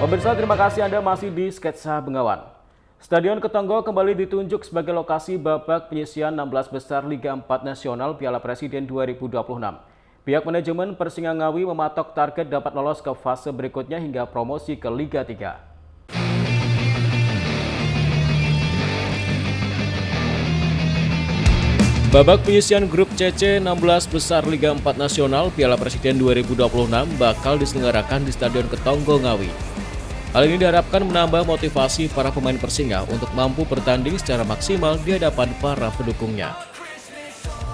Pemirsa, terima kasih Anda masih di Sketsa Bengawan. Stadion Ketonggo kembali ditunjuk sebagai lokasi babak penyisihan 16 besar Liga 4 Nasional Piala Presiden 2026. Pihak manajemen Persingangawi mematok target dapat lolos ke fase berikutnya hingga promosi ke Liga 3. Babak penyisihan grup CC 16 besar Liga 4 Nasional Piala Presiden 2026 bakal diselenggarakan di Stadion Ketonggo Ngawi. Hal ini diharapkan menambah motivasi para pemain Persinga untuk mampu bertanding secara maksimal di hadapan para pendukungnya.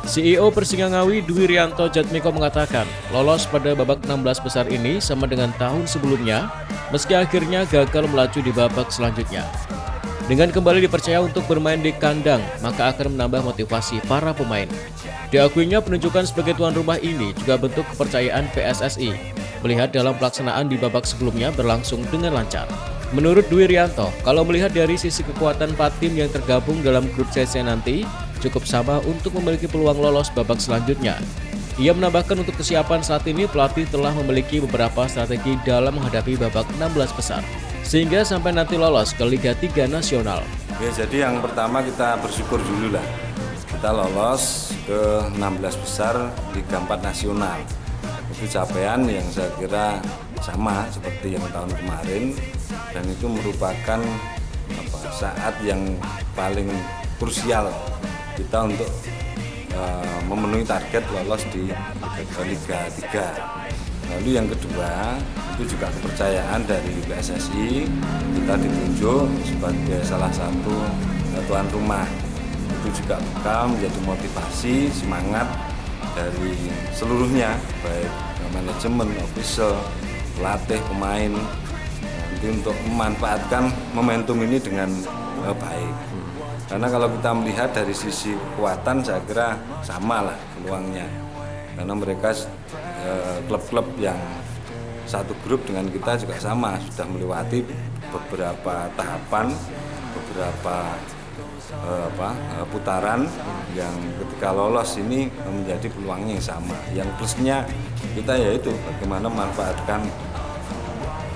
CEO Persinga Ngawi Dwi Rianto Jatmiko mengatakan, lolos pada babak 16 besar ini sama dengan tahun sebelumnya, meski akhirnya gagal melaju di babak selanjutnya. Dengan kembali dipercaya untuk bermain di kandang, maka akan menambah motivasi para pemain. Diakuinya penunjukan sebagai tuan rumah ini juga bentuk kepercayaan PSSI, melihat dalam pelaksanaan di babak sebelumnya berlangsung dengan lancar. Menurut Dwi Rianto, kalau melihat dari sisi kekuatan 4 tim yang tergabung dalam grup CC nanti, cukup sama untuk memiliki peluang lolos babak selanjutnya. Ia menambahkan untuk kesiapan saat ini pelatih telah memiliki beberapa strategi dalam menghadapi babak 16 besar. Sehingga sampai nanti lolos ke Liga 3 Nasional. Ya, jadi yang pertama kita bersyukur dulu lah. Kita lolos ke 16 besar Liga 4 Nasional. Itu capaian yang saya kira sama seperti yang tahun kemarin. Dan itu merupakan saat yang paling krusial kita untuk memenuhi target lolos di Liga 3. Lalu yang kedua, itu juga kepercayaan dari PSSI, kita ditunjuk sebagai salah satu tuan rumah. Itu juga bakal menjadi motivasi, semangat dari seluruhnya, baik manajemen, official, pelatih, pemain, nanti untuk memanfaatkan momentum ini dengan baik. Karena kalau kita melihat dari sisi kekuatan, saya kira sama lah peluangnya. Karena mereka klub-klub yang satu grup dengan kita juga sama, sudah melewati beberapa tahapan, beberapa putaran yang ketika lolos ini menjadi peluangnya yang sama. Yang plusnya kita yaitu bagaimana memanfaatkan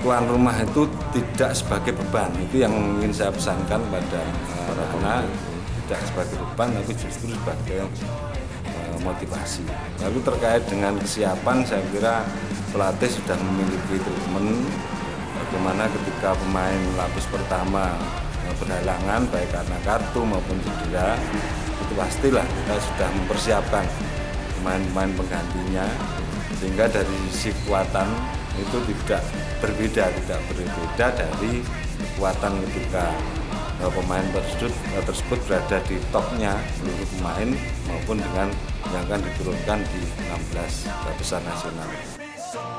tuan rumah itu tidak sebagai beban. Itu yang ingin saya pesankan pada anak-anak, tidak sebagai beban tapi justru sebagai motivasi. Lalu terkait dengan kesiapan, saya kira pelatih sudah memiliki treatment bagaimana ketika pemain lapis pertama berhalangan baik karena kartu maupun cedera, itu pastilah kita sudah mempersiapkan pemain-pemain penggantinya sehingga dari sisi kekuatan itu tidak berbeda dari kekuatan ketika pemain tersebut berada di topnya seluruh pemain maupun dengan yang akan diturunkan di 16 besar nasional.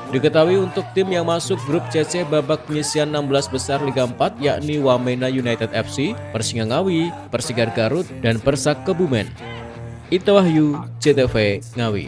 Diketahui untuk tim yang masuk grup CC babak penyisihan 16 besar Liga 4 yakni Wamena United FC, Persinga Ngawi, Persigar Garut, dan Persak Kebumen. Ita Wahyu, CTV Ngawi.